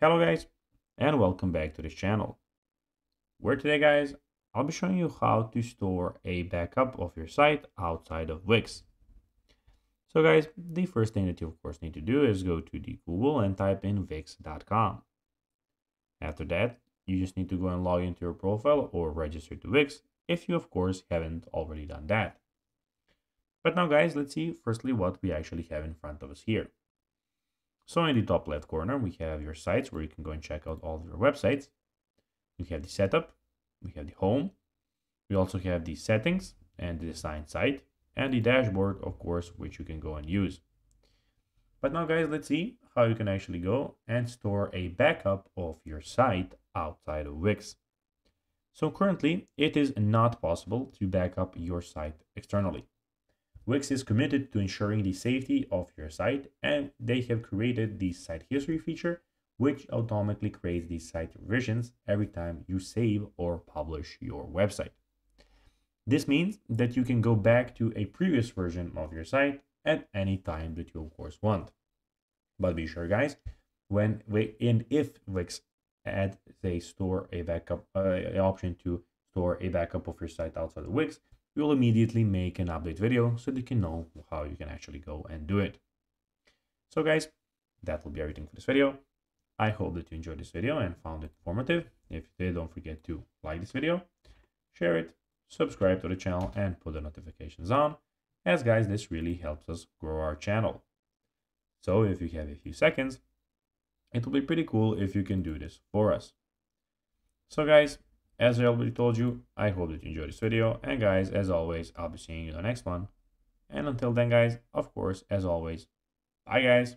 Hello guys, and welcome back to this channel, where today guys, I'll be showing you how to store a backup of your site outside of Wix. So guys, the first thing that you of course need to do is go to the Google and type in wix.com. After that, you just need to go and log into your profile or register to Wix if you of course haven't already done that. But now guys, let's see firstly what we actually have in front of us here. So in the top left corner, we have your sites where you can go and check out all of your websites. We have the setup, we have the home, we also have the settings and the assigned site, and the dashboard, of course, which you can go and use. But now guys, let's see how you can actually go and store a backup of your site outside of Wix. So currently, it is not possible to back up your site externally. Wix is committed to ensuring the safety of your site, and they have created the site history feature, which automatically creates the site revisions every time you save or publish your website. This means that you can go back to a previous version of your site at any time that you of course want. But be sure guys, if Wix adds a backup option to store a backup of your site outside of Wix, we will immediately make an update video so that you can know how you can actually go and do it. So guys, that will be everything for this video. I hope that you enjoyed this video and found it informative. If you did, don't forget to like this video, share it, subscribe to the channel, and put the notifications on, as guys, this really helps us grow our channel. So if you have a few seconds, it will be pretty cool if you can do this for us. So guys, as I already told you, I hope that you enjoyed this video, and guys, as always, I'll be seeing you in the next one. And until then guys, of course, as always, bye guys.